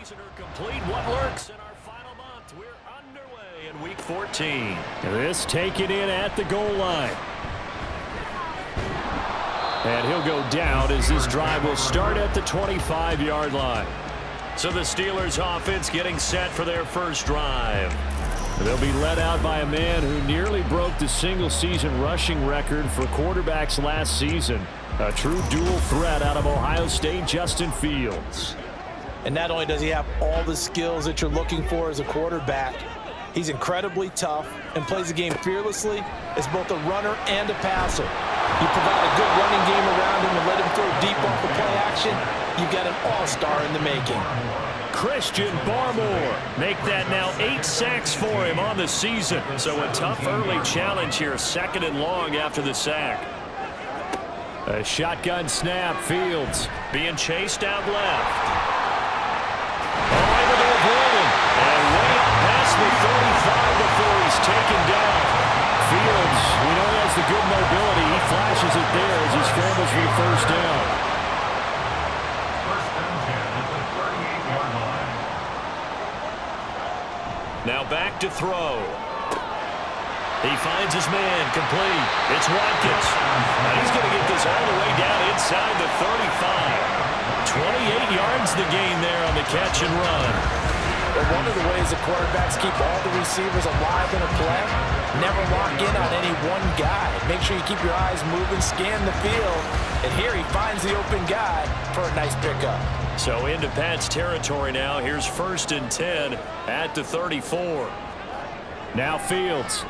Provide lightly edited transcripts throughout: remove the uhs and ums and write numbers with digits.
Prisoner complete. What lurks in our final month? We're underway in Week 14. This taken in at the goal line. And he'll go down as this drive will start at the 25-yard line. So the Steelers offense getting set for their first drive. They'll be led out by a man who nearly broke the single-season rushing record for quarterbacks last season. A true dual threat out of Ohio State, Justin Fields. And not only does he have all the skills that you're looking for as a quarterback, he's incredibly tough and plays the game fearlessly as both a runner and a passer. You provide a good running game around him and let him throw deep off the play action, you've got an all-star in the making. Christian Barmore make that now 8 sacks for him on the season. So a tough early challenge here, 2nd and long after the sack. A shotgun snap, Fields being chased out left. Able to avoid him, and way up past the 35 before he's taken down. Fields, we know he has the good mobility. He flashes it there as he scrambles for the first down. First and 10 at the 38-yard line. Now back to throw. He finds his man, complete. It's Watkins. And he's going to get this all the way down inside the 35. 28 yards the gain there on the catch and run. But one of the ways the quarterbacks keep all the receivers alive in a play, never lock in on any one guy. Make sure you keep your eyes moving, scan the field, and here he finds the open guy for a nice pickup. So into Pat's territory now. Here's 1st and 10 at the 34. Now Fields.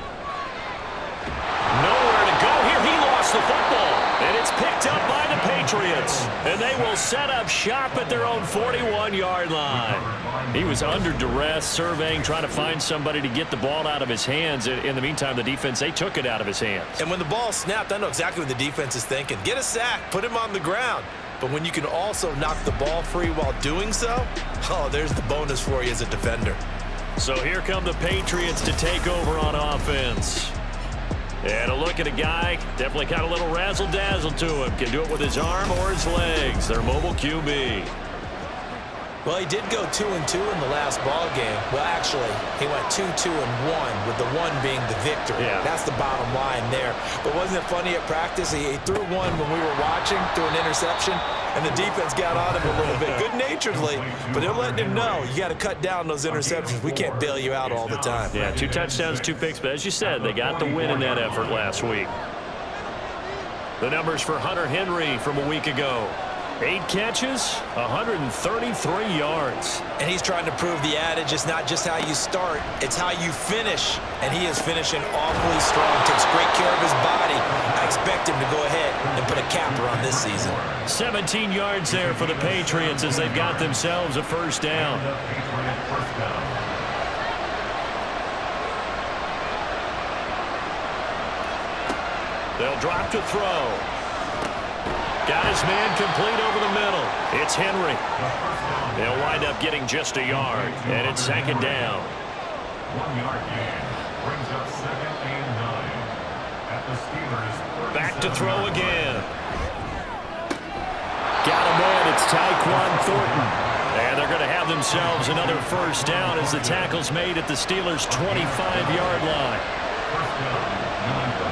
Nowhere to go here. He lost the football. And it's picked up by the Patriots. And they will set up shop at their own 41-yard line. He was under duress, surveying, trying to find somebody to get the ball out of his hands. In the meantime, the defense, they took it out of his hands. And when the ball snapped, I know exactly what the defense is thinking. Get a sack, put him on the ground. But when you can also knock the ball free while doing so, oh, there's the bonus for you as a defender. So here come the Patriots to take over on offense. And a look at a guy, definitely got a little razzle-dazzle to him. Can do it with his arm or his legs. Their mobile QB. Well, he did go 2-2 in the last ball game. Well, actually, he went 2-2-1, with the one being the victory. Yeah. That's the bottom line there. But wasn't it funny at practice? He threw one when we were watching, threw an interception, and the defense got on him a little bit, good-naturedly. But they're letting him know, you got to cut down those interceptions. We can't bail you out all the time. Yeah, 2 touchdowns, 2 picks. But as you said, they got the win in that effort last week. The numbers for Hunter Henry from a week ago. 8 catches, 133 yards. And he's trying to prove the adage, it's not just how you start, it's how you finish. And he is finishing awfully strong, takes great care of his body. I expect him to go ahead and put a capper on this season. 17 yards there for the Patriots as they've got themselves a first down. They'll drop to throw. Got his man complete over the middle. It's Henry. They'll wind up getting just a yard, and it's 2nd down. 1-yard gain brings up 2nd and 9 at the Steelers. Back to throw again. Got a man. It's Tyquan Thornton. And they're going to have themselves another first down as the tackle's made at the Steelers' 25-yard line. First down, 9.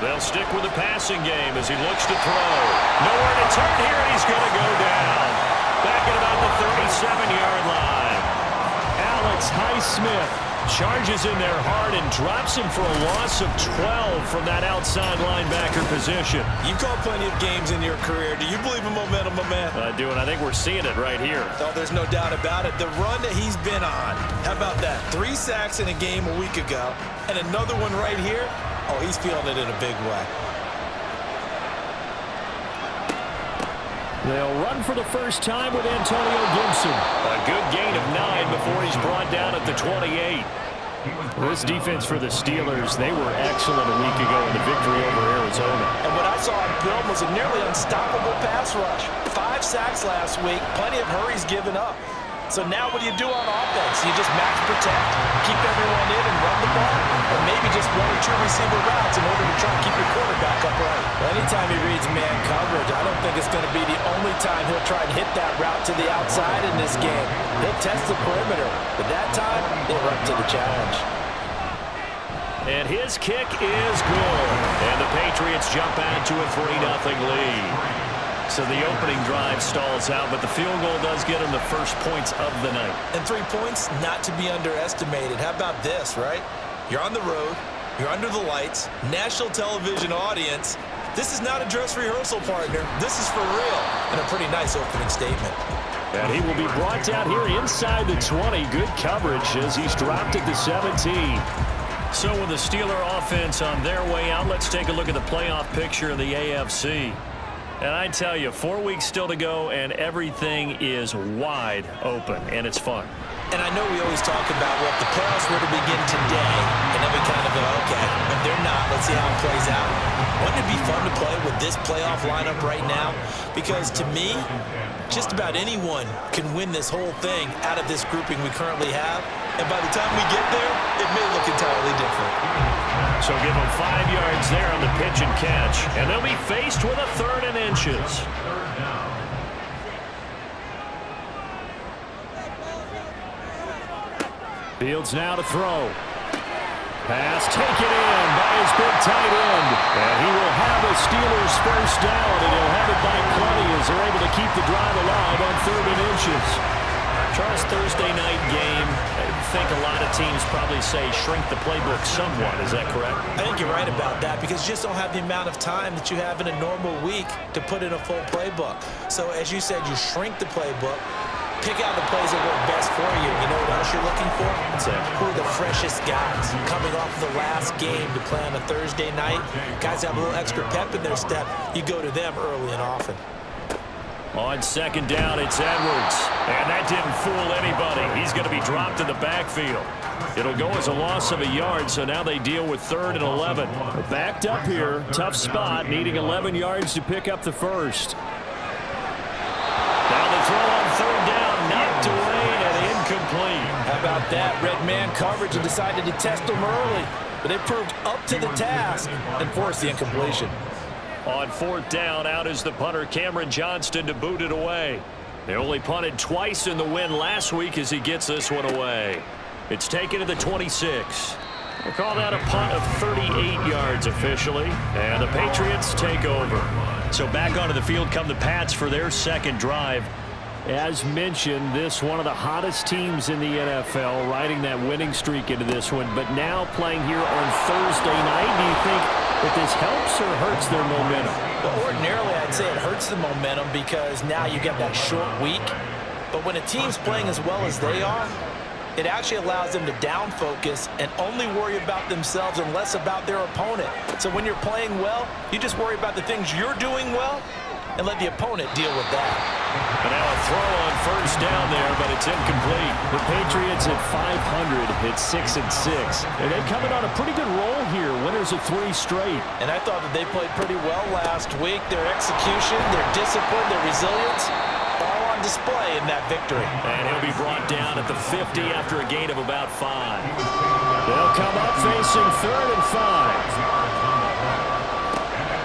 They'll stick with the passing game as he looks to throw. Nowhere to turn here, and he's going to go down. Back at about the 37-yard line. Alex Highsmith charges in there hard and drops him for a loss of 12 from that outside linebacker position. You've called plenty of games in your career. Do you believe in momentum, my man? I do, and I think we're seeing it right here. Oh, there's no doubt about it. The run that he's been on, how about that? 3 sacks in a game a week ago, and another one right here. Oh, he's feeling it in a big way. They'll run for the first time with Antonio Gibson. A good gain of 9 before he's brought down at the 28. This defense for the Steelers, they were excellent a week ago in the victory over Arizona. And what I saw on film was a nearly unstoppable pass rush. 5 sacks last week, plenty of hurries given up. So now what do you do on offense? You just max protect, keep everyone in and run the ball, or maybe just one or two receiver routes in order to try and keep your quarterback upright. Well, anytime he reads man coverage, I don't think it's going to be the only time he'll try and hit that route to the outside in this game. He'll test the perimeter, but that time, he'll run to the challenge. And his kick is good. And the Patriots jump out to a 3-0 lead. So the opening drive stalls out, but the field goal does get him the first points of the night. And 3 points, not to be underestimated. How about this, right? You're on the road. You're under the lights. National television audience. This is not a dress rehearsal, partner. This is for real. And a pretty nice opening statement. And he will be brought down here inside the 20. Good coverage as he's dropped at the 17. So with the Steeler offense on their way out, let's take a look at the playoff picture in the AFC. And I tell you, 4 weeks still to go, and everything is wide open, and it's fun. And I know we always talk about, well, if the playoffs were to begin today, and then we kind of go, okay, if they're not, let's see how it plays out. Wouldn't it be fun to play with this playoff lineup right now? Because to me, just about anyone can win this whole thing out of this grouping we currently have. And by the time we get there, it may look entirely different. So give them 5 yards there on the pitch and catch. And they'll be faced with a 3rd and inches. Fields now to throw. Pass taken in by his big tight end. And he will have a Steelers first down, and he'll have it by plenty as they're able to keep the drive alive on 3rd and inches. Charles, Thursday night game, I think a lot of teams probably say shrink the playbook somewhat. Is that correct? I think you're right about that because you just don't have the amount of time that you have in a normal week to put in a full playbook. So as you said, you shrink the playbook, pick out the plays that work best for you. You know what else you're looking for? Who are the freshest guys coming off the last game to play on a Thursday night? Guys have a little extra pep in their step. You go to them early and often. On 2nd down, it's Edwards. And that didn't fool anybody. He's going to be dropped in the backfield. It'll go as a loss of a yard, so now they deal with 3rd and 11. Backed up here, tough spot, needing 11 yards to pick up the first. Now the throw on 3rd down, knocked away and incomplete. How about that? Red man coverage and decided to test them early. But they proved up to the task and forced the incompletion. On 4th down, out is the punter Cameron Johnston to boot it away. They only punted twice in the win last week as he gets this one away. It's taken to the 26. We'll call that a punt of 38 yards officially. And the Patriots take over. So back onto the field come the Pats for their 2nd drive. As mentioned, this one of the hottest teams in the NFL, riding that winning streak into this one, but now playing here on Thursday night. Do you think that this helps or hurts their momentum? Well, ordinarily, I'd say it hurts the momentum because now you get that short week. But when a team's playing as well as they are, it actually allows them to down focus and only worry about themselves and less about their opponent. So when you're playing well, you just worry about the things you're doing well and let the opponent deal with that. And now a throw on 1st down there, but it's incomplete. The Patriots at 500, it's 6-6. And they're coming on a pretty good roll here. Winners of 3 straight. And I thought that they played pretty well last week. Their execution, their discipline, their resilience, all on display in that victory. And he'll be brought down at the 50 after a gain of about 5. They'll come up facing 3rd and 5.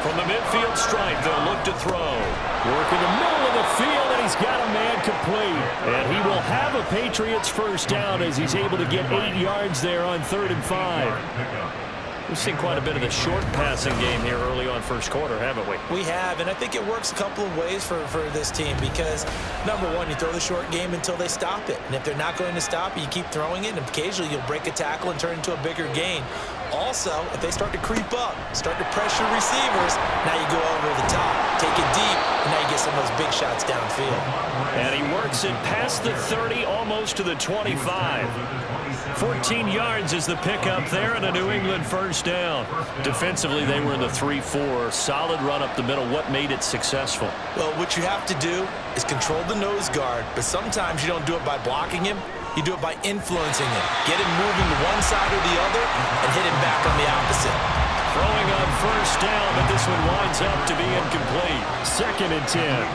From the midfield stripe, they'll look to throw. Work in the middle of the field, and he's got a man complete. And he will have a Patriots first down as he's able to get 8 yards there on 3rd and 5. We've seen quite a bit of the short passing game here early on 1st quarter, haven't we? We have, and I think it works a couple of ways for this team because, number one, you throw the short game until they stop it. And if they're not going to stop it, you keep throwing it, and occasionally you'll break a tackle and turn it into a bigger gain. Also, if they start to creep up, start to pressure receivers, now you go over the top, take it deep, and now you get some of those big shots downfield. And he works it past the 30, almost to the 25. 14 yards is the pickup there, and a New England first down. Defensively, they were in the 3-4. Solid run up the middle. What made it successful? Well, what you have to do is control the nose guard, but sometimes you don't do it by blocking him. You do it by influencing him. Get him moving to one side or the other and hit him back on the opposite. Throwing on first down, but this one winds up to be incomplete. 2nd and 10.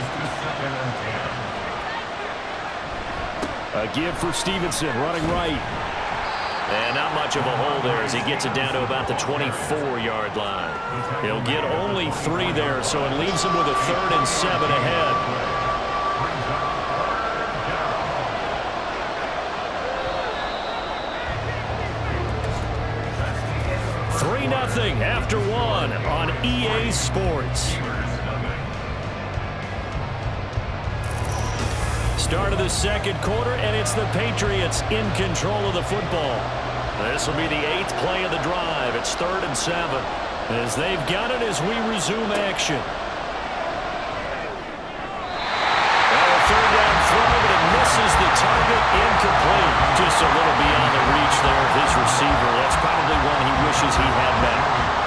A give for Stevenson, running right. And not much of a hole there as he gets it down to about the 24-yard line. He'll get only 3 there, so it leaves him with a 3rd and 7 ahead. 3-0 after 1 on EA Sports. Start of the second quarter, and it's the Patriots in control of the football. This will be the 8th play of the drive. It's 3rd and 7 as they've got it as we resume action. Third down throw, but it misses the target, incomplete. Just a little beyond the reach there of his receiver. That's probably one he wishes he had back.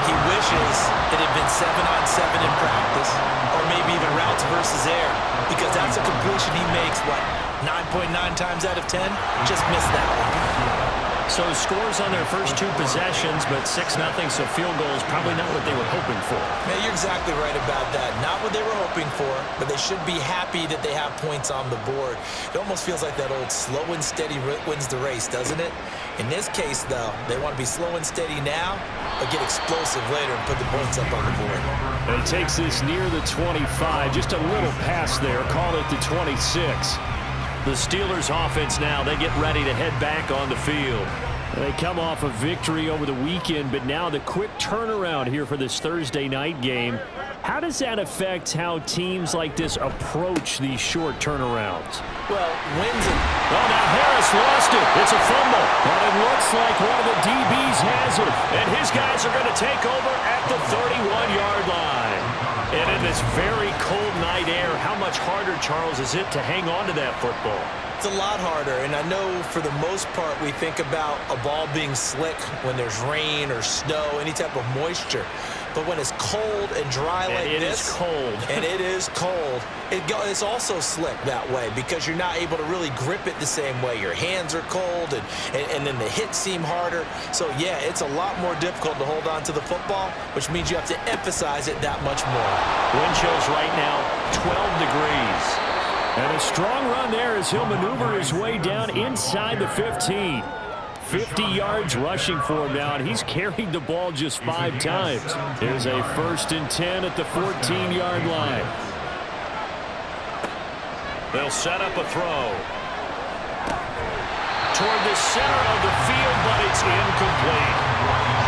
He wishes it had been 7-on-7 in practice, or maybe even routes versus air, because that's a completion he makes, what, 9.9 times out of 10? Just missed that one. So scores on their first 2 possessions, but 6-0, so field goal is probably not what they were hoping for. Man, you're exactly right about that. Not what they were hoping for, but they should be happy that they have points on the board. It almost feels like that old slow and steady wins the race, doesn't it? In this case, though, they want to be slow and steady now, but get explosive later and put the points up on the board. And he takes this near the 25, just a little pass there, call it the 26. The Steelers offense now, they get ready to head back on the field. They come off a victory over the weekend, but now the quick turnaround here for this Thursday night game. How does that affect how teams like this approach these short turnarounds? Well, wins and... Oh, now Harris lost it. It's a fumble. But it looks like one of the DBs has it. And his guys are going to take over at the 31-yard line. And in this very cold night air, how much harder, Charles, is it to hang on to that football? It's a lot harder, and I know for the most part we think about a ball being slick when there's rain or snow, any type of moisture. But when it's cold and dry like this, it is cold. and it is cold, it's also slick that way because you're not able to really grip it the same way. Your hands are cold, and then the hits seem harder. So, yeah, it's a lot more difficult to hold on to the football, which means you have to emphasize it that much more. Wind chills right now, 12 degrees. And a strong run there as he'll maneuver his way down inside the 15. 50 yards rushing for him now, and he's carried the ball just 5 times. Here's a 1st and 10 at the 14-yard line. They'll set up a throw toward the center of the field, but it's incomplete.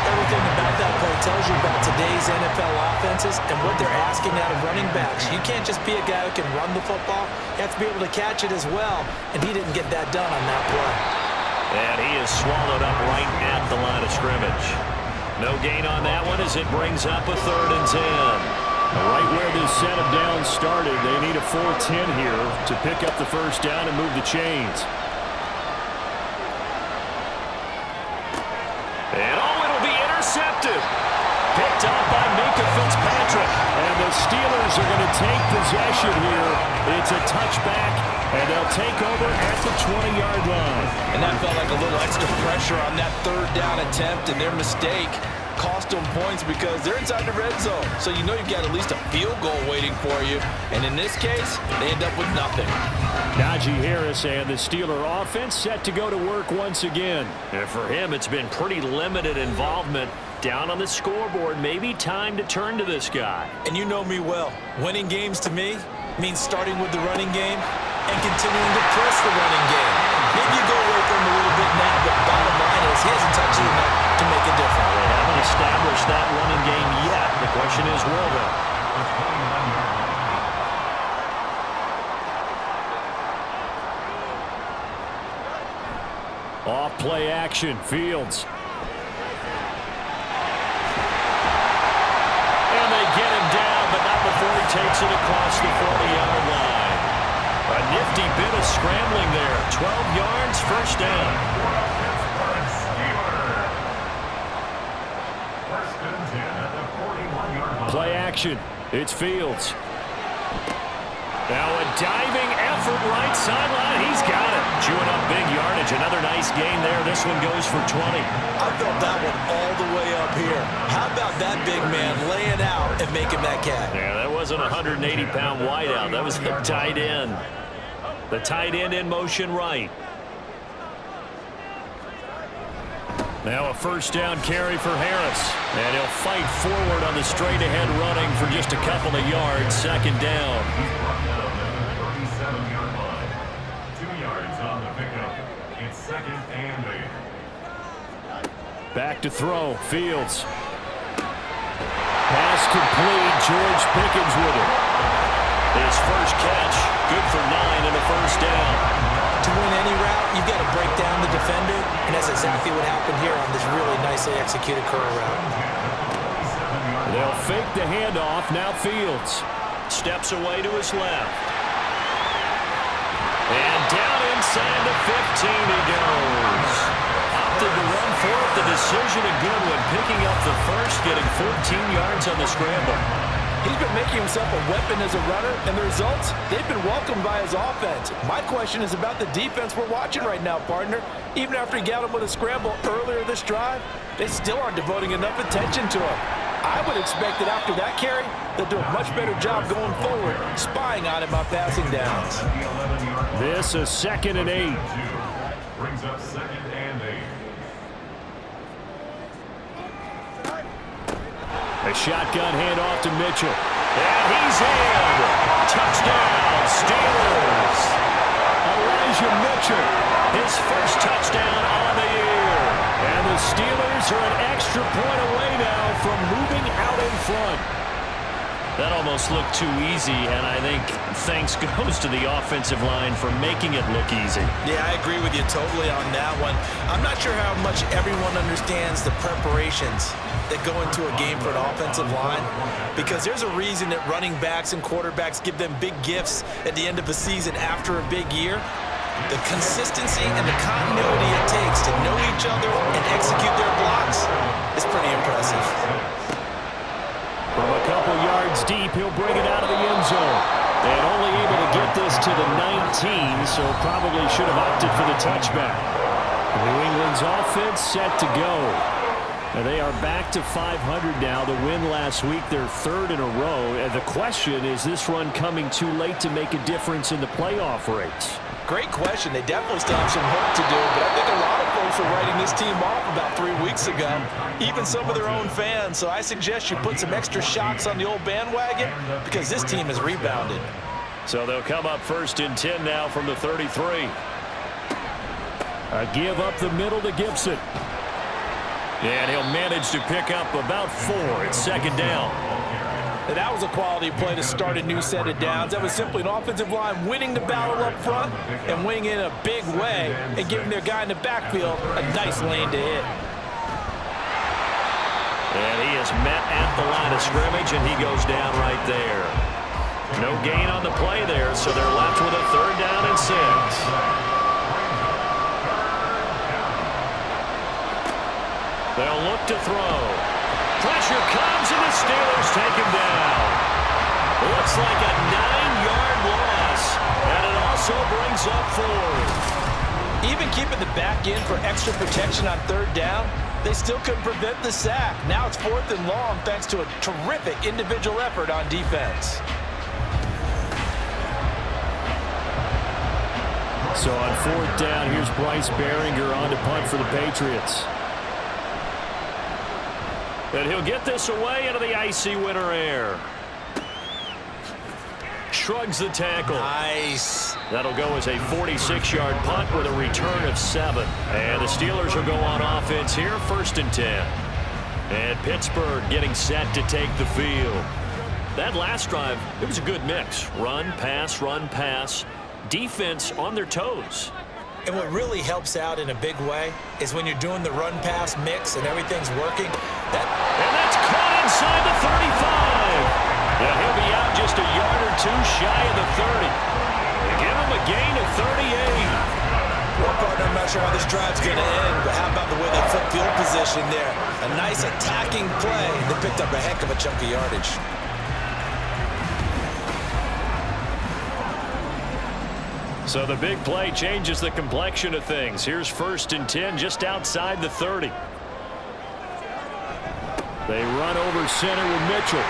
Everything about that play tells you about today's NFL offenses and what they're asking out of running backs. You can't just be a guy who can run the football. You have to be able to catch it as well, and he didn't get that done on that play. And he is swallowed up right at the line of scrimmage. No gain on that one as it brings up a 3rd and 10. Right where this set of downs started, they need a 4-10 here to pick up the 1st down and move the chains. And it'll be intercepted. Picked up by Minka Fitzpatrick. And the Steelers are going to take possession here. It's a touchback, and they'll take over at the 20-yard line. And that felt like a little extra pressure on that 3rd down attempt, and their mistake cost them points because they're inside the red zone. So you know you've got at least a field goal waiting for you. And in this case, they end up with nothing. Najee Harris and the Steeler offense set to go to work once again. And for him, it's been pretty limited involvement. Down on the scoreboard, maybe time to turn to this guy. And you know me well. Winning games to me means starting with the running game and continuing to press the running game. Maybe you go away from him a little bit now, but bottom line is he hasn't touched it enough to make a difference. They haven't established that running game yet. The question is, will they? Off play action, Fields. And they get him down, but not before he takes it across the 40-yard line. A nifty bit of scrambling there. 12 yards, 1st down. Play action. It's Fields. Now a diving effort right sideline. He's got it. Chewing up big yardage. Another nice gain there. This one goes for 20. I felt that one all the way up here. How about that big man laying out and making that catch? Yeah, that wasn't a 180-pound wideout. That was the tight end. The tight end in motion right. Now a first down carry for Harris. And he'll fight forward on the straight-ahead running for just a couple of yards. Second down. He's brought down at the 37-yard line. 2 yards on the pickup. It's second and 8. Back to throw. Fields. Pass complete. George Pickens with it. His first catch. Good for 9 and a first down. To win any route, you've got to break down the defender, and that's exactly what happened here on this really nicely executed curl route. They'll fake the handoff. Now Fields steps away to his left. And down inside the 15 he goes. Opted to run for it. The decision a good one. Picking up the first, getting 14 yards on the scramble. He's been making himself a weapon as a runner, and the results, they've been welcomed by his offense. My question is about the defense we're watching right now, partner. Even after he got him with a scramble earlier this drive, they still aren't devoting enough attention to him. I would expect that after that carry, they'll do a much better job going forward, spying on him on passing downs. This is second and 8. Brings up second and 8. A shotgun handoff to Mitchell. And he's in. Touchdown, Steelers. Elijah Mitchell, his first touchdown on the year. And the Steelers are an extra point away now from moving out in front. That almost looked too easy, and I think thanks goes to the offensive line for making it look easy. Yeah, I agree with you totally on that one. I'm not sure how much everyone understands the preparations that go into a game for an offensive line, because there's a reason that running backs and quarterbacks give them big gifts at the end of the season after a big year. The consistency and the continuity it takes to know each other and execute their blocks is pretty impressive. From a couple yards deep, he'll bring it out of the end zone. And only able to get this to the 19, so probably should have opted for the touchback. New England's offense set to go. And they are back to 500 now. The win last week, their third in a row. And the question is this run coming too late to make a difference in the playoff race? Great question. They definitely still have some work to do, but I think a lot of folks are writing this team off about 3 weeks ago, even some of their own fans. So I suggest you put some extra shocks on the old bandwagon because this team has rebounded. So they'll come up first and 10 now from the 33. A give up the middle to Gibson. And he'll manage to pick up about 4. It's second down. And that was a quality play to start a new set of downs. That was simply an offensive line winning the battle up front and winning in a big way and giving their guy in the backfield a nice lane to hit. And he is met at the line of scrimmage, and he goes down right there. No gain on the play there, so they're left with a third down and 6. They'll look to throw. Pressure comes, and the Steelers take him down. Looks like a 9-yard loss, and it also brings up 4. Even keeping the back in for extra protection on third down, they still couldn't prevent the sack. Now it's 4th and long thanks to a terrific individual effort on defense. So on 4th down, here's Bryce Behringer on to punt for the Patriots. And he'll get this away into the icy winter air. Shrugs the tackle. Nice. That'll go as a 46-yard punt with a return of 7. And the Steelers will go on offense here, 1st and 10. And Pittsburgh getting set to take the field. That last drive, it was a good mix. Run, pass, defense on their toes. And what really helps out in a big way is when you're doing the run-pass mix and everything's working. And that's caught inside the 35. Yeah, he'll be out just a yard or 2 shy of the 30. They give him a gain of 38. Well, partner, I'm not sure how this drive's going to end, but how about the way they flip field position there? A nice attacking play. They picked up a heck of a chunk of yardage. So the big play changes the complexion of things. Here's 1st and 10 just outside the 30. They run over center with Mitchell.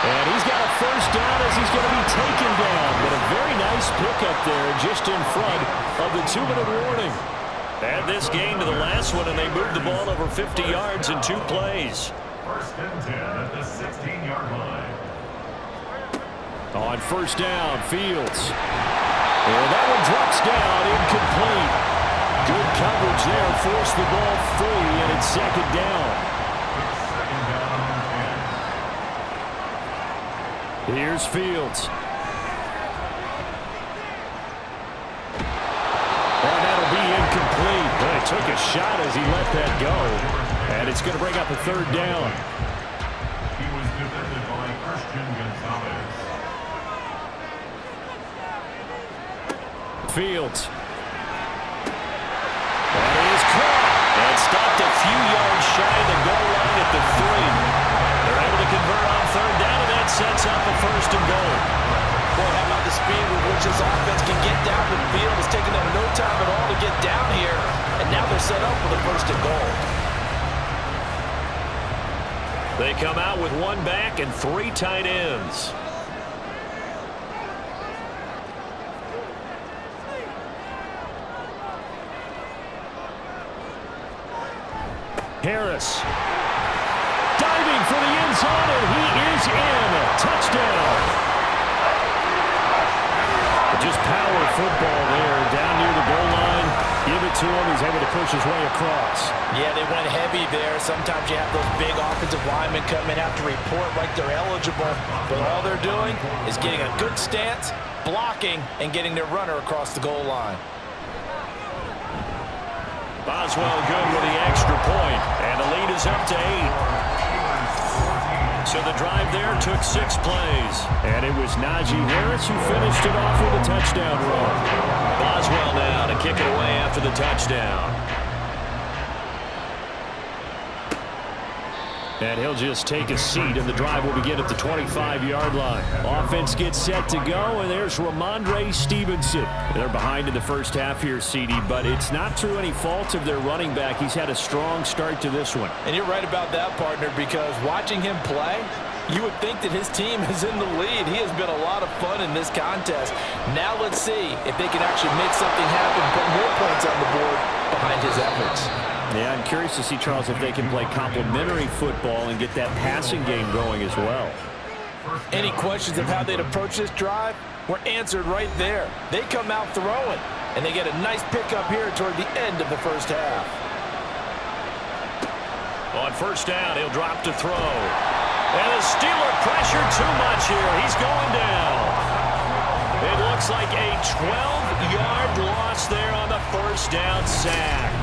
And he's got a first down as he's going to be taken down. But a very nice pickup there just in front of the 2-minute warning. Add this game to the last one, and they moved the ball over 50 yards in 2 plays. First and 10 at the 16-yard line. On first down, Fields. And that one drops down, incomplete. Good coverage there, forced the ball free, and it's second down. Second down and 10. Here's Fields. And that'll be incomplete. But he took a shot as he let that go. And it's going to bring up a third down. He was defended by Christian Gonzalez. Fields. That is caught. And stopped a few yards shy of the goal line at the 3. They're able to convert on third down, and that sets up a first and goal. Boy, how about the speed with which this offense can get down the field? It's taken them no time at all to get down here, and now they're set up for the first and goal. They come out with 1 back and 3 tight ends. Harris. Diving for the end zone, and he is in. Touchdown. Just power football there, down near the goal line. Give it to him. He's able to push his way across. Yeah, they went heavy there. Sometimes you have those big offensive linemen come in, have to report like they're eligible. But all they're doing is getting a good stance, blocking, and getting their runner across the goal line. Boswell good with the extra point, and the lead is up to 8. So the drive there took 6 plays, and it was Najee Harris who finished it off with a touchdown run. Boswell now to kick it away after the touchdown. And he'll just take a seat, and the drive will begin at the 25-yard line. Offense gets set to go, and there's Ramondre Stevenson. They're behind in the first half here, CD, but it's not through any fault of their running back. He's had a strong start to this one. And you're right about that, partner, because watching him play, you would think that his team is in the lead. He has been a lot of fun in this contest. Now let's see if they can actually make something happen, put more points on the board behind his efforts. Yeah, I'm curious to see, Charles, if they can play complementary football and get that passing game going as well. Any questions of how they'd approach this drive were answered right there. They come out throwing, and they get a nice pickup here toward the end of the first half. On first down, he'll drop to throw. And the Steeler pressure too much here. He's going down. It looks like a 12-yard loss there on the first down sack.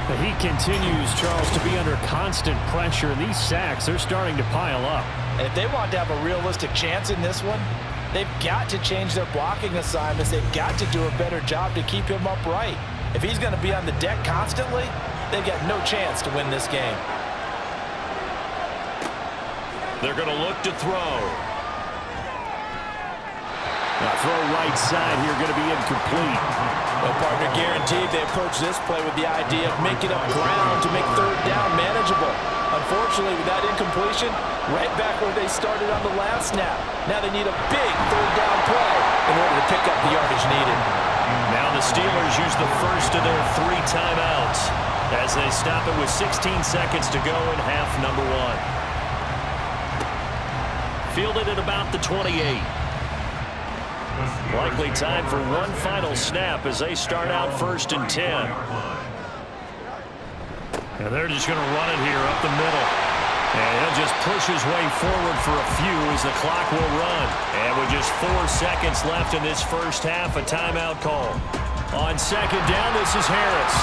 He continues, Charles, to be under constant pressure. These sacks, they're starting to pile up. And if they want to have a realistic chance in this one, they've got to change their blocking assignments. They've got to do a better job to keep him upright. If he's going to be on the deck constantly, they've got no chance to win this game. They're going to look to throw. Now throw right side here, going to be incomplete. Well, partner, guaranteed they approach this play with the idea of making up ground to make third down manageable. Unfortunately, with that incompletion, right back where they started on the last snap. Now they need a big third down play in order to pick up the yardage needed. Now the Steelers use the first of their 3 timeouts as they stop it with 16 seconds to go in half number 1. Fielded at about the 28. Likely time for one final snap as they start out first and 10. And they're just going to run it here up the middle. And he'll just push his way forward for a few as the clock will run. And with just 4 seconds left in this first half, a timeout call. On second down, this is Harris.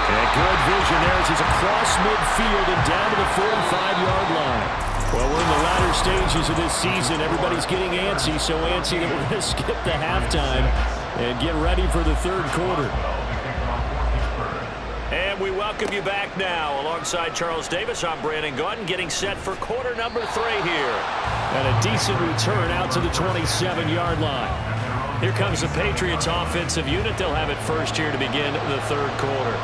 And good vision there as he's across midfield and down to the 45-yard line. Well, we're in the latter stages of this season. Everybody's getting antsy, so antsy that we're going to skip the halftime and get ready for the third quarter. And we welcome you back now. Alongside Charles Davis, I'm Brandon Gaudin, getting set for quarter number 3 here. And a decent return out to the 27-yard line. Here comes the Patriots offensive unit. They'll have it first here to begin the third quarter.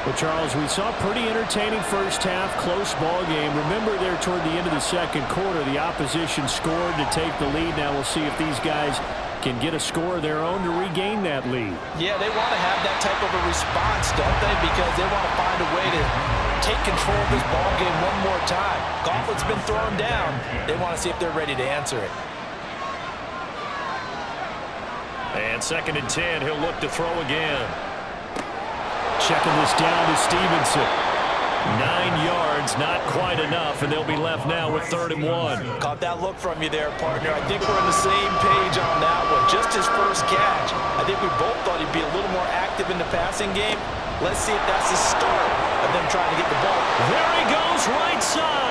Well, Charles, we saw a pretty entertaining first half, close ball game. Remember there toward the end of the second quarter, the opposition scored to take the lead. Now we'll see if these guys can get a score of their own to regain that lead. Yeah, they want to have that type of a response, don't they? Because they want to find a way to take control of this ball game one more time. Gauntlet's been thrown down. They want to see if they're ready to answer it. And 2nd and 10, he'll look to throw again. Checking this down to Stevenson. 9 yards, not quite enough, and they'll be left now with 3rd and 1. Caught that look from you there, partner. I think we're on the same page on that one. Just his first catch. I think we both thought he'd be a little more active in the passing game. Let's see if that's the start of them trying to get the ball. There he goes, right side.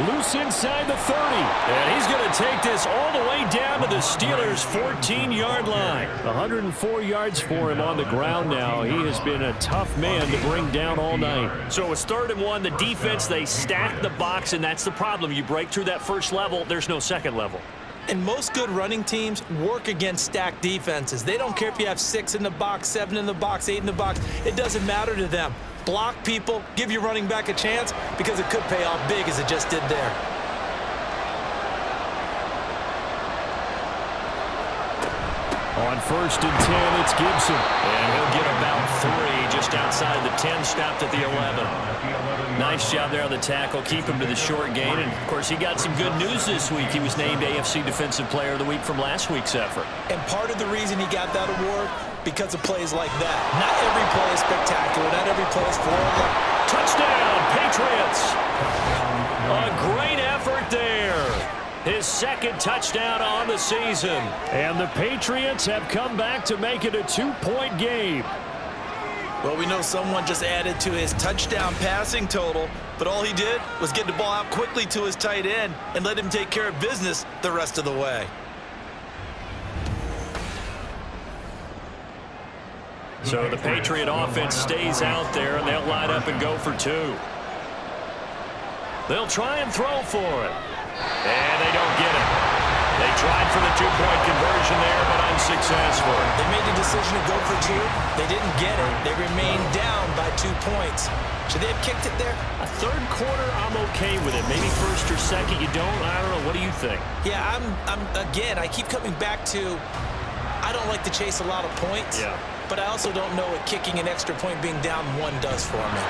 Loose inside the 30. And he's going to take this all the way down to the Steelers' 14-yard line. 104 yards for him on the ground now. He has been a tough man to bring down all night. So it's 3rd and 1. The defense, they stack the box, and that's the problem. You break through that first level, there's no second level. And most good running teams work against stacked defenses. They don't care if you have 6 in the box, 7 in the box, 8 in the box. It doesn't matter to them. Block people, give your running back a chance, because it could pay off big as it just did there. On 1st and 10, it's Gibson. And he'll get about 3 just outside the 10, stopped at the 11. Nice job there on the tackle, keep him to the short gain. And, of course, he got some good news this week. He was named AFC Defensive Player of the Week from last week's effort. And part of the reason he got that award, because of plays like that. Not every play is spectacular. Not every play is forward. Touchdown, Patriots! A great effort there. His 2nd touchdown on the season. And the Patriots have come back to make it a 2-point game. Well, we know someone just added to his touchdown passing total, but all he did was get the ball out quickly to his tight end and let him take care of business the rest of the way. So the Patriot offense stays out there, and they'll line up and go for 2. They'll try and throw for it. And they don't get it. They tried for the 2-point conversion there, but unsuccessful. They made the decision to go for 2. They didn't get it. They remained down by 2 points. Should they have kicked it there? A 3rd quarter, I'm okay with it. Maybe 1st or 2nd, you don't. I don't know. What do you think? Yeah, again, I keep coming back to I don't like to chase a lot of points. Yeah. But I also don't know what kicking an extra point being down 1 does for me.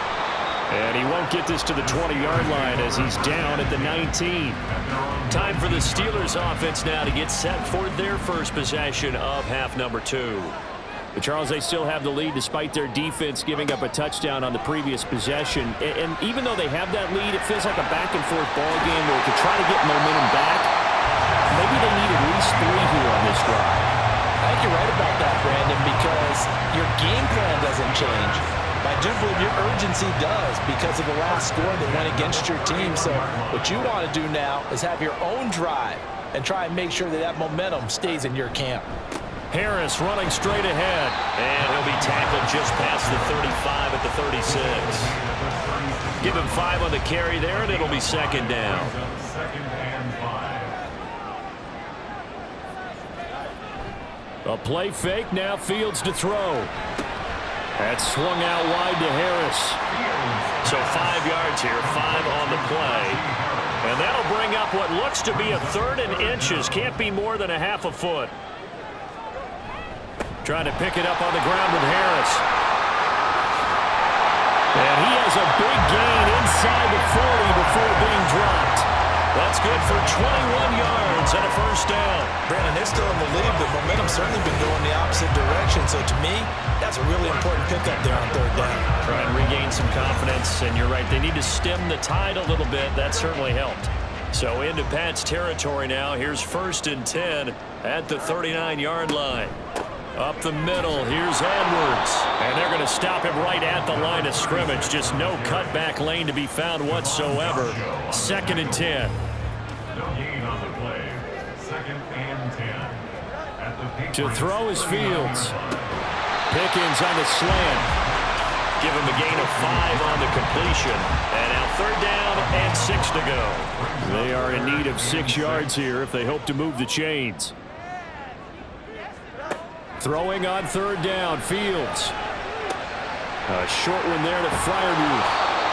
And he won't get this to the 20-yard line as he's down at the 19. Time for the Steelers offense now to get set for their first possession of half number 2. But Charles, they still have the lead despite their defense giving up a touchdown on the previous possession. And even though they have that lead, it feels like a back-and-forth ball game where to try to get momentum back, maybe they need at least 3 here on this drive. I think you're right about that, Brandon, because your game plan doesn't change. But I do believe your urgency does because of the last score that went against your team. So what you want to do now is have your own drive and try and make sure that that momentum stays in your camp. Harris running straight ahead, and he'll be tackled just past the 35 at the 36. Give him 5 on the carry there, and it'll be 2nd down. 2nd and 5. A play fake, now Fields to throw. That's swung out wide to Harris. So 5 yards here, 5 on the play. And that'll bring up what looks to be a 3rd and inches. Can't be more than a half a foot. Trying to pick it up on the ground with Harris. And he has a big gain inside the 40 before being dropped. That's good for 21 yards and a 1st down. Brandon, they're still in the lead, but momentum's certainly been going the opposite direction. So to me, that's a really important pickup there on 3rd down. Try and regain some confidence, and you're right, they need to stem the tide a little bit. That certainly helped. So into Pat's territory now. Here's 1st and 10 at the 39-yard line. Up the middle, here's Edwards. And they're going to stop him right at the line of scrimmage. Just no cutback lane to be found whatsoever. 2nd and 10. No gain on the play. 2nd and 10. At the To throw is Fields. Pickens on the slant. Give him a gain of 5 on the completion. And now 3rd down and 6 to go. They are in need of 6 yards here if they hope to move the chains. Throwing on 3rd down, Fields. A short one there to Freiermuth.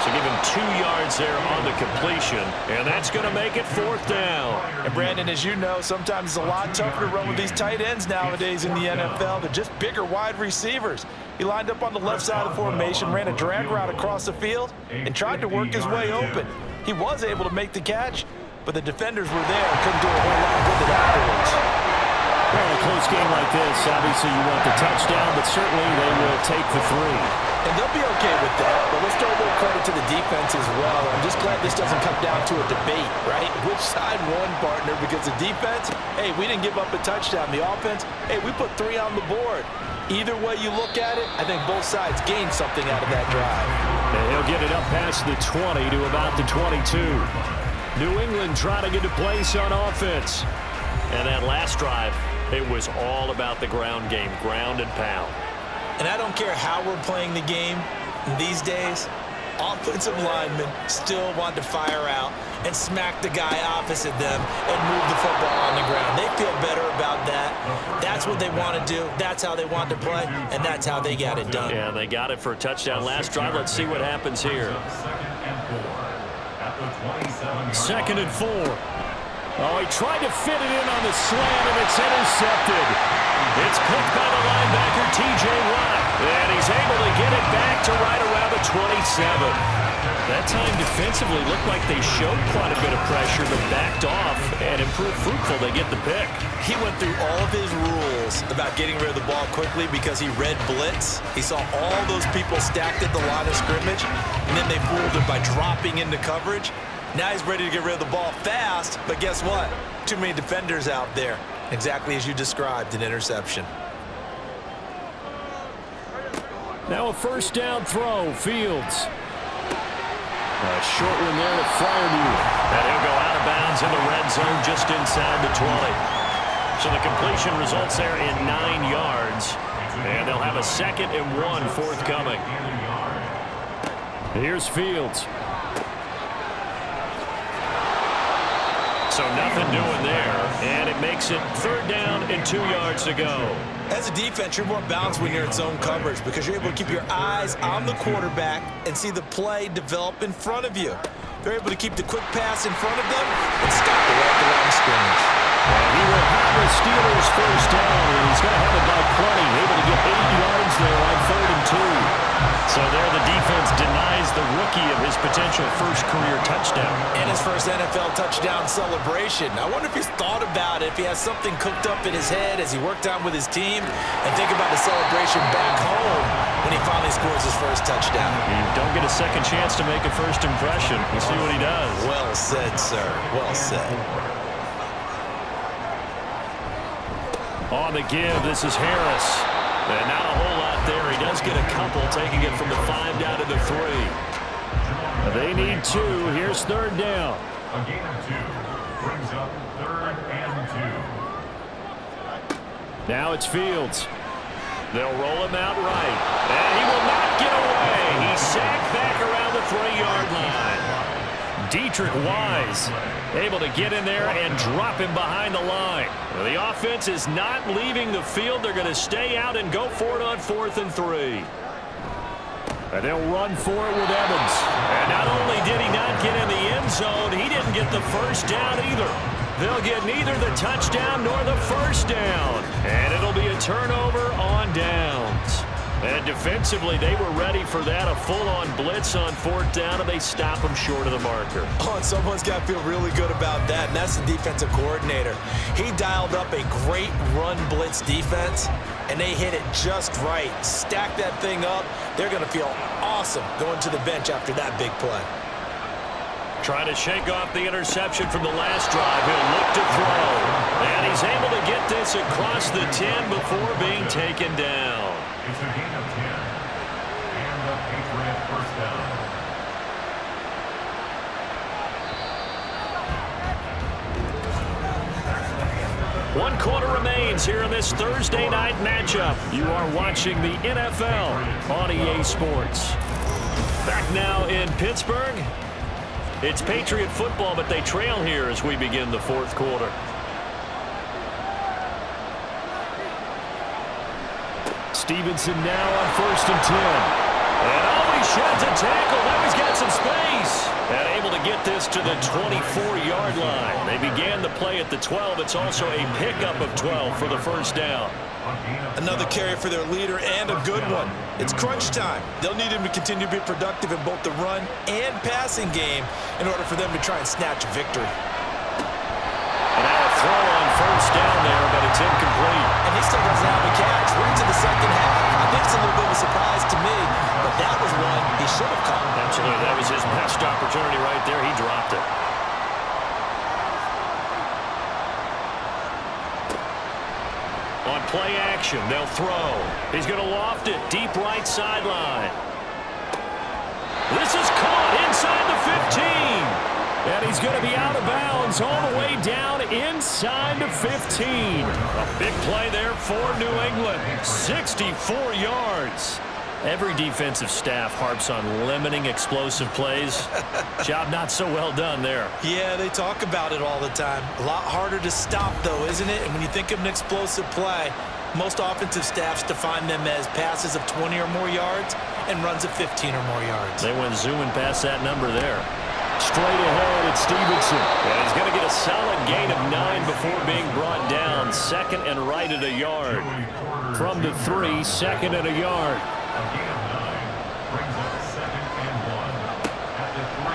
So give him 2 yards there on the completion, and that's going to make it 4th down. And Brandon, as you know, sometimes it's a lot tougher to run with these tight ends nowadays in the NFL. They're just bigger wide receivers. He lined up on the left side of the formation, ran a drag route across the field, and tried to work his way open. He was able to make the catch, but the defenders were there and couldn't do a whole lot with it afterwards. Well, in a close game like this, obviously you want the touchdown, but certainly they will take the 3. And they'll be okay with that, but let's throw a little credit to the defense as well. I'm just glad this doesn't come down to a debate, right? Which side won, partner? Because the defense, hey, we didn't give up a touchdown. The offense, hey, we put 3 on the board. Either way you look at it, I think both sides gained something out of that drive. And he'll get it up past the 20 to about the 22. New England trying to get a place on offense. And that last drive, it was all about the ground game, ground and pound. And I don't care how we're playing the game these days, offensive linemen still want to fire out and smack the guy opposite them and move the football on the ground. They feel better about that. That's what they want to do. That's how they want to play, and that's how they got it done. Yeah, they got it for a touchdown last drive. Let's see what happens here. 2nd and 4. Oh, he tried to fit it in on the slant, and it's intercepted. It's picked by the linebacker, T.J. Watt, and he's able to get it back to right around the 27. That time defensively looked like they showed quite a bit of pressure, but backed off and improved fruitful. They get the pick. He went through all of his rules about getting rid of the ball quickly because he read blitz. He saw all those people stacked at the line of scrimmage, and then they fooled him by dropping into coverage. Now he's ready to get rid of the ball fast, but guess what? Too many defenders out there. Exactly as you described, an interception. Now a 1st down throw, Fields. A short one there to Fryermuth. And he'll go out of bounds in the red zone just inside the 20. So the completion results there in 9 yards. And they'll have a 2nd and 1 forthcoming. Here's Fields. So nothing doing there, and it makes it 3rd down and 2 yards to go. As a defense, you're more balanced when you're in zone coverage because you're able to keep your eyes on the quarterback and see the play develop in front of you. They're able to keep the quick pass in front of them and stop it right at the line of scrimmage. And he will have the Steelers' 1st down, and he's going to have it by plenty, able to get 8 yards there on 3rd and 2. So there the defense denies the rookie of his potential first career touchdown. And his first NFL touchdown celebration. I wonder if he's thought about it, if he has something cooked up in his head as he worked out with his team, and think about the celebration back home when he finally scores his first touchdown. You don't get a second chance to make a first impression. We'll see what he does. Well said, sir. Well said. On the give, this is Harris. And not a whole lot there. He does get a couple, taking it from the 5 down to the 3. They need 2. Here's 3rd down. A gain of 2 brings up 3rd and 2. Now it's Fields. They'll roll him out right. And he will not get away. He's sacked back around the 3-yard line. Dietrich Wise able to get in there and drop him behind the line. The offense is not leaving the field. They're going to stay out and go for it on 4th and 3. And they'll run for it with Evans. And not only did he not get in the end zone, he didn't get the 1st down either. They'll get neither the touchdown nor the 1st down. And it'll be a turnover on downs. And defensively, they were ready for that, a full-on blitz on 4th down, and they stop him short of the marker. Oh, and someone's got to feel really good about that, and that's the defensive coordinator. He dialed up a great run blitz defense, and they hit it just right. Stack that thing up. They're going to feel awesome going to the bench after that big play. Trying to shake off the interception from the last drive. He'll look to throw. And he's able to get this across the 10 before being taken down. It's a gain of 10. And the Patriot 1st down. One quarter remains here in this Thursday night matchup. You are watching the NFL on EA Sports. Back now in Pittsburgh. It's Patriot football, but they trail here as we begin the 4th quarter. Stevenson now on 1st and 10. And oh, he sheds a tackle. Now he's got some space. And able to get this to the 24-yard line. They began the play at the 12. It's also a pickup of 12 for the first down. Another carry for their leader and a good one. It's crunch time. They'll need him to continue to be productive in both the run and passing game in order for them to try and snatch a victory. And now a throw on first down there, but it's incomplete. And he still doesn't have a catch. We're into the second half. I think it's a little bit of a surprise to me, but that was one he should have caught. Absolutely. That was his best opportunity right there. He dropped it. On play action, they'll throw. He's going to loft it deep right sideline. This is caught inside the 15. And he's going to be out of bounds all the way down inside the 15. A big play there for New England. 64 yards. Every defensive staff harps on limiting explosive plays. Job not so well done there. Yeah, they talk about it all the time. A lot harder to stop, though, isn't it? And when you think of an explosive play, most offensive staffs define them as passes of 20 or more yards and runs of 15 or more yards. They went zooming past that number there. Straight ahead, it's Stevenson. And he's going to get a solid gain of 9 before being brought down. Second and right at a yard. From the 3, second and a yard.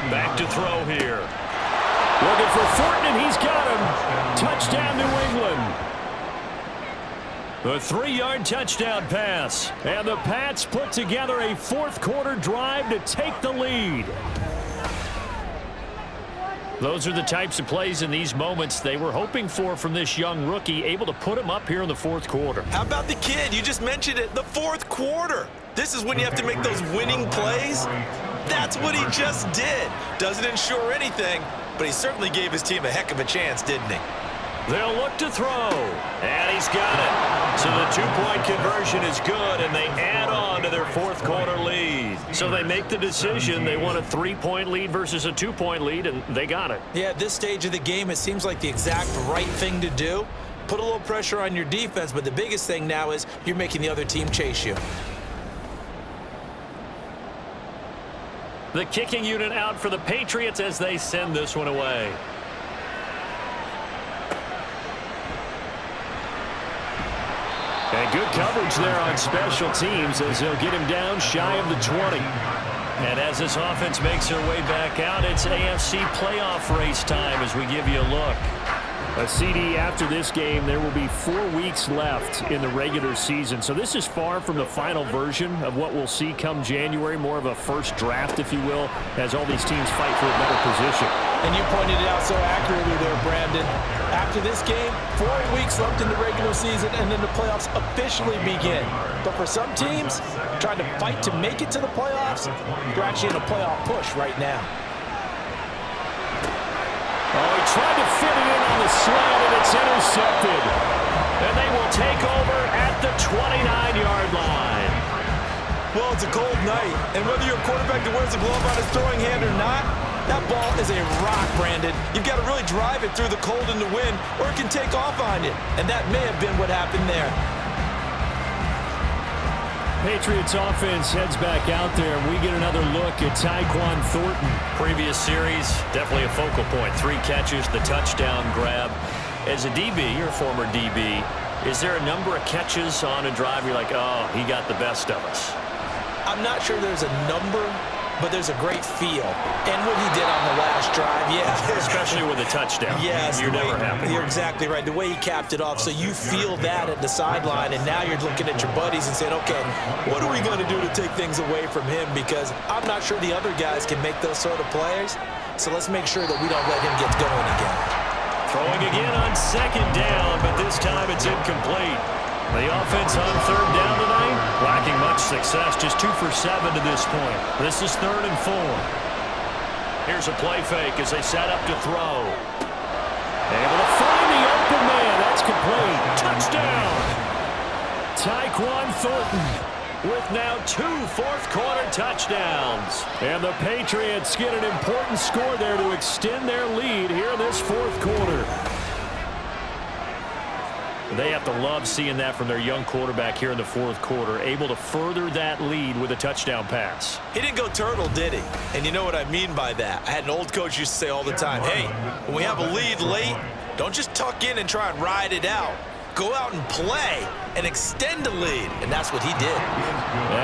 Back to throw here. Looking for Fortin, and he's got him. Touchdown, New England. The 3-yard touchdown pass. And the Pats put together a fourth-quarter drive to take the lead. Those are the types of plays in these moments they were hoping for from this young rookie, able to put him up here in the fourth quarter. How about the kid? You just mentioned it, the fourth quarter. This is when you have to make those winning plays. That's what he just did. Doesn't ensure anything, but he certainly gave his team a heck of a chance, didn't he? They'll look to throw, and he's got it. So the two-point conversion is good, and they add on to their fourth-quarter lead. So they make the decision. They want a 3-point lead versus a 2-point lead, and they got it. Yeah, at this stage of the game, it seems like the exact right thing to do. Put a little pressure on your defense, but the biggest thing now is you're making the other team chase you. The kicking unit out for the Patriots as they send this one away. And good coverage there on special teams as they'll get him down shy of the 20. And as this offense makes their way back out, it's AFC playoff race time as we give you a look. A CD after this game, there will be 4 weeks left in the regular season. So this is far from the final version of what we'll see come January, more of a first draft, if you will, as all these teams fight for a better position. And you pointed it out so accurately there, Brandon. After this game, 4 weeks left in the regular season, and then the playoffs officially begin. But for some teams, trying to fight to make it to the playoffs, they're actually in a playoff push right now. Oh, he tried to fit it in on the slant, and it's intercepted. And they will take over at the 29-yard line. Well, it's a cold night, and whether you're a quarterback that wears a glove on his throwing hand or not, that ball is a rock, Brandon. You've got to really drive it through the cold and the wind, or it can take off on you. And that may have been what happened there. Patriots offense heads back out there. We get another look at Tyquan Thornton. Previous series, definitely a focal point. 3 catches, the touchdown grab. As a DB, or former DB, is there a number of catches on a drive you're like, oh, he got the best of us? I'm not sure there's a number, but there's a great feel. And what he did on the last drive, yeah. Especially with a touchdown. Yes. You're never happy. You're exactly right. The way he capped it off, so you feel that at the sideline, and now you're looking at your buddies and saying, okay, what are we going to do to take things away from him? Because I'm not sure the other guys can make those sort of plays, so let's make sure that we don't let him get going again. Throwing again on second down, but this time it's incomplete. The offense on third down tonight, lacking much success, just 2 for 7 to this point. This is 3rd and 4. Here's a play fake as they set up to throw. Able to find the open man. That's complete. Touchdown. Tyquan Thornton with now 2 fourth-quarter touchdowns. And the Patriots get an important score there to extend their lead here in this fourth quarter. They have to love seeing that from their young quarterback here in the fourth quarter, able to further that lead with a touchdown pass. He didn't go turtle, did he? And you know what I mean by that. I had an old coach used to say all the time, hey, when we have a lead late, don't just tuck in and try and ride it out. Go out and play and extend the lead, and that's what he did.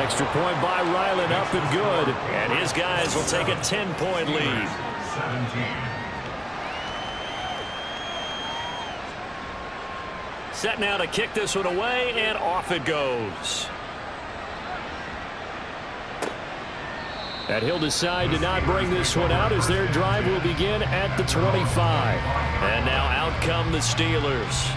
Extra point by Ryland, up and good. And his guys will take a 10-point lead. 17. Set now to kick this one away, and off it goes. And he'll decide to not bring this one out as their drive will begin at the 25. And now out come the Steelers.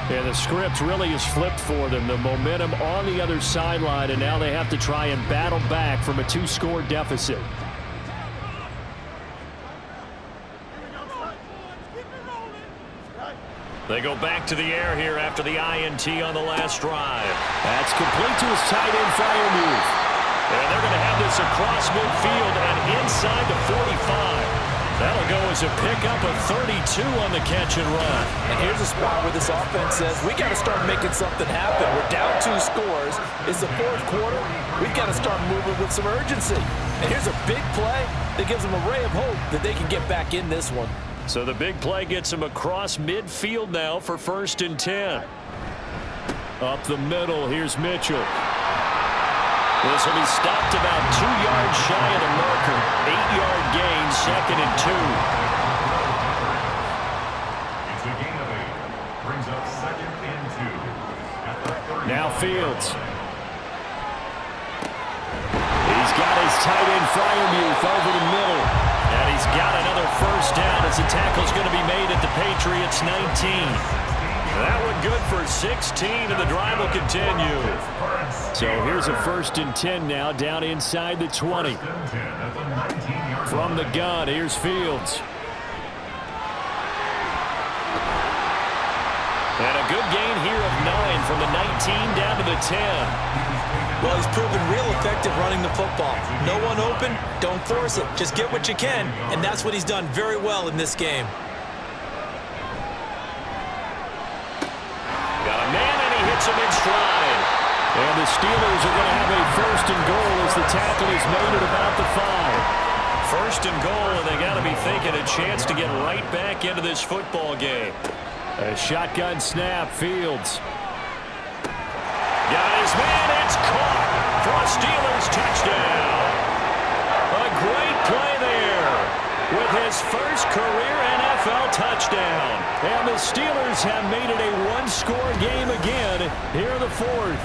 And the script really is flipped for them. The momentum on the other sideline, and now they have to try and battle back from a 2-score deficit. They go back to the air here after the INT on the last drive. That's complete to his tight end fire move. And they're going to have this across midfield and inside the 45. That'll go as a pickup of 32 on the catch and run. And here's a spot where this offense says, we got to start making something happen. We're down 2 scores. It's the fourth quarter. We've got to start moving with some urgency. And here's a big play that gives them a ray of hope that they can get back in this one. So the big play gets him across midfield now for 1st and 10. Up the middle, here's Mitchell. This will be stopped about 2 yards shy of the marker. 8-yard gain, 2nd and 2. It's a gain of 8. Brings up 2nd and 2. At the 30. Now Fields. He's got his tight end Fryermuth over the middle. And he's got another 1st down as the tackle's going to be made at the Patriots 19. That one good for 16, and the drive will continue. So here's a 1st and 10 now, down inside the 20. From the gun, here's Fields. And a good gain here of 9 from the 19 down to the 10. Well, he's proven real effective running the football. No one open, don't force it. Just get what you can, and that's what he's done very well in this game. Got a man, and he hits him in stride. And the Steelers are going to have a 1st and goal as the tackle is made at about the 5. 1st and goal, and they got to be thinking a chance to get right back into this football game. A shotgun snap, Fields. Got his man, it's caught for a Steelers touchdown. A great play there with his 1st career NFL touchdown. And the Steelers have made it a 1-score game again here in the 4th.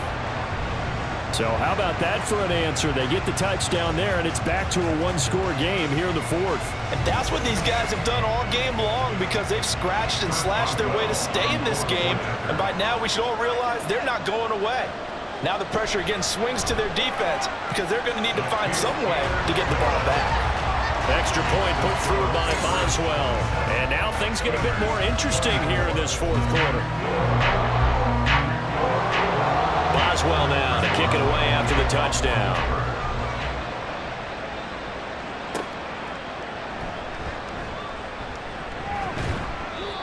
So how about that for an answer? They get the touchdown there, and it's back to a 1-score game here in the 4th. And that's what these guys have done all game long because they've scratched and slashed their way to stay in this game. And by now, we should all realize they're not going away. Now the pressure again swings to their defense because they're going to need to find some way to get the ball back. Extra point put through by Boswell. And now things get a bit more interesting here in this 4th quarter. Boswell now to kick it away after the touchdown.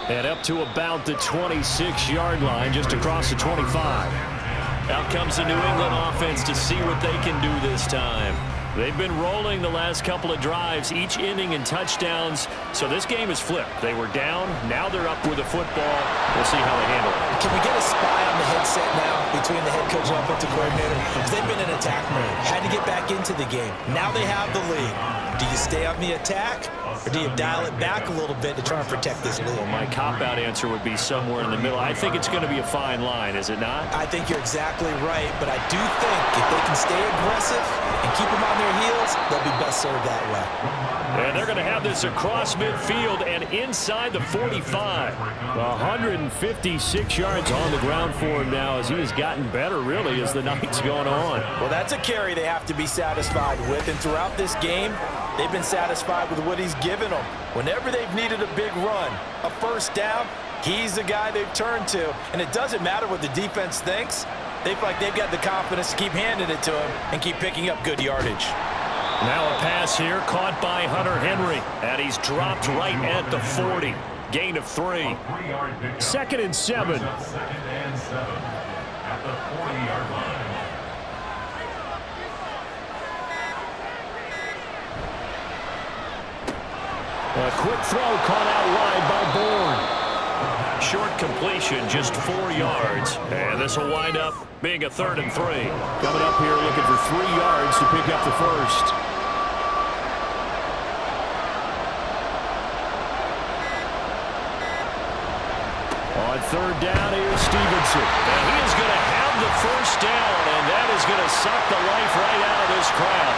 And up to about the 26-yard line, just across the 25. Out comes the New England offense to see what they can do this time. They've been rolling the last couple of drives, each inning in touchdowns. So this game is flipped. They were down. Now they're up with the football. We'll see how they handle it. Can we get a spy on the headset now between the head coach and offensive coordinator? Because they've been in attack mode. Had to get back into the game. Now they have the lead. Do you stay on the attack, or do you dial it back a little bit to try and protect this lead? Well, my cop-out answer would be somewhere in the middle. I think it's going to be a fine line, is it not? I think you're exactly right, but I do think if they can stay aggressive and keep them on their heels, they'll be best served that way. And they're going to have this across midfield and inside the 45. 156 yards on the ground for him now as he has gotten better, really, as the night's gone on. Well, that's a carry they have to be satisfied with, and throughout this game, they've been satisfied with what he's given them. Whenever they've needed a big run, a 1st down, he's the guy they've turned to. And it doesn't matter what the defense thinks. They feel like they've got the confidence to keep handing it to him and keep picking up good yardage. Now a pass here caught by Hunter Henry, and he's dropped right at the 40. gain of 3. A 3-yard pickup. 2nd and 7. Brings up 2nd and 7 at the 40-yard line. A quick throw caught out wide by Bourne. Short completion, just 4 yards. And this will wind up being a 3rd and 3. Coming up here looking for 3 yards to pick up the first. On 3rd down, here's Stevenson. And he is going to have the first down, and that is going to suck the life right out of this crowd.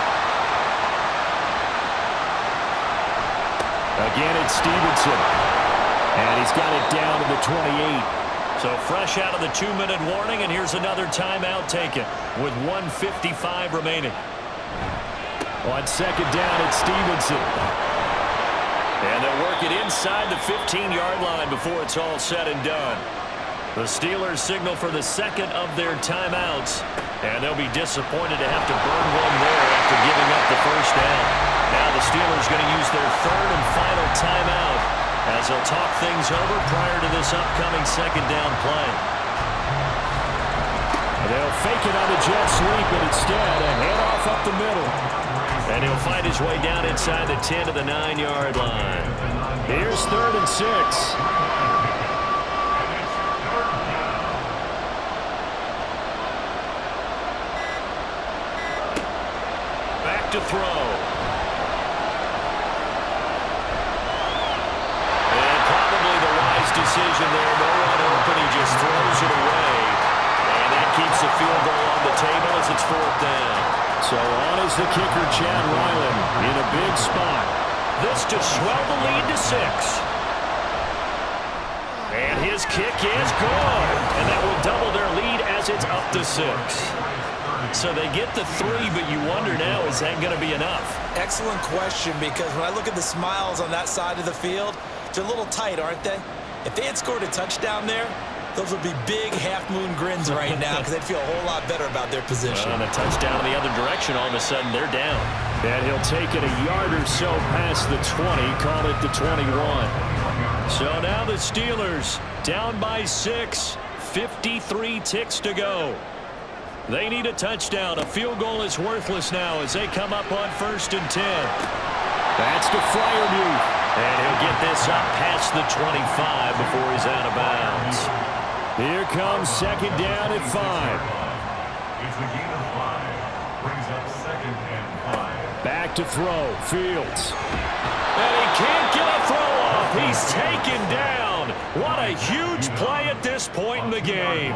Again, it's Stevenson. And he's got it down to the 28. So fresh out of the 2-minute warning, and here's another timeout taken with 1:55 remaining. On 2nd down, it's Stevenson. And they'll work it inside the 15-yard line before it's all said and done. The Steelers signal for the 2nd of their timeouts, and they'll be disappointed to have to burn one there after giving up the first down. Now the Steelers going to use their 3rd and final timeout as they'll talk things over prior to this upcoming 2nd down play. They'll fake it on the jet sweep, and instead a handoff up the middle. And he'll find his way down inside the 10 to the 9-yard line. Here's 3rd and 6. Back to throw. And probably the wise decision there. No one open. He just throws it away. And that keeps the field goal on the table as it's 4th down. So on is the kicker, Chad Ryland, in a big spot. This to swell the lead to 6. And his kick is good. And that will double their lead as it's up to 6. So they get the 3, but you wonder now, is that going to be enough? Excellent question, because when I look at the smiles on that side of the field, they're a little tight, aren't they? If they had scored a touchdown there, those would be big half-moon grins right now because they'd feel a whole lot better about their position. On a touchdown in the other direction, all of a sudden they're down. And he'll take it a yard or so past the 20, call it the 21. So now the Steelers down by 6, 53 ticks to go. They need a touchdown. A field goal is worthless now as they come up on 1st and 10. That's to Freiermuth. And he'll get this up past the 25 before he's out of bounds. Here comes 2nd down at 5. It's a gain of 5. Brings up 2nd and 5. Back to throw. Fields. And he can't get a throw off. He's taken down. What a huge play at this point in the game.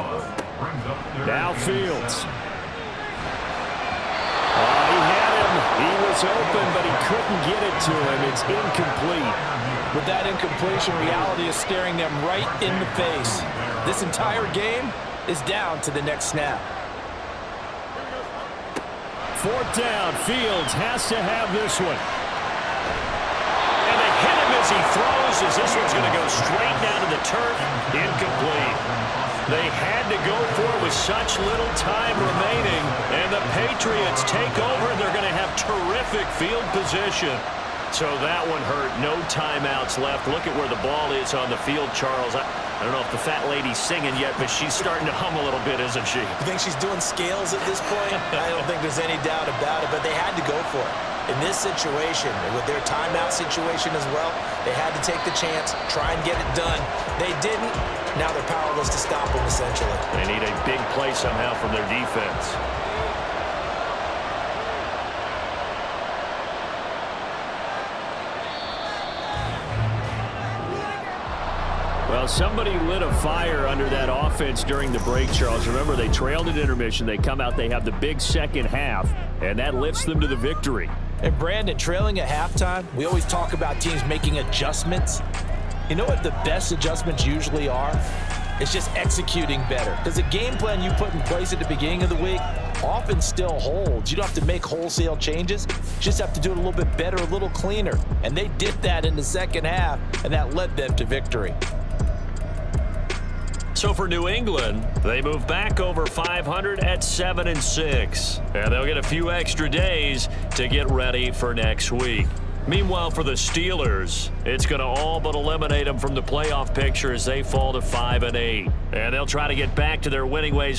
Now Fields. He had him. He was open, but he couldn't get it to him. It's incomplete. With that incompletion, reality is staring them right in the face. This entire game is down to the next snap. 4th down. Fields has to have this one. And they hit him as he throws, as this one's going to go straight down to the turf. Incomplete. They had to go for it with such little time remaining. And the Patriots take over. They're going to have terrific field position. So that one hurt. No timeouts left. Look at where the ball is on the field, Charles. I don't know if the fat lady's singing yet, but she's starting to hum a little bit, isn't she? You think she's doing scales at this point? I don't think there's any doubt about it, but they had to go for it. In this situation, with their timeout situation as well, they had to take the chance, try and get it done. They didn't. Now they're powerless to stop them, essentially. They need a big play somehow from their defense. Well, somebody lit a fire under that offense during the break, Charles. Remember, they trailed at intermission. They come out, they have the big second half, and that lifts them to the victory. And Brandon, trailing at halftime, we always talk about teams making adjustments. You know what the best adjustments usually are? It's just executing better. Because the game plan you put in place at the beginning of the week often still holds. You don't have to make wholesale changes. You just have to do it a little bit better, a little cleaner. And they did that in the second half, and that led them to victory. So for New England, they move back over 500 at 7-6. And they'll get a few extra days to get ready for next week. Meanwhile, for the Steelers, it's going to all but eliminate them from the playoff picture as they fall to 5-8. And they'll try to get back to their winning ways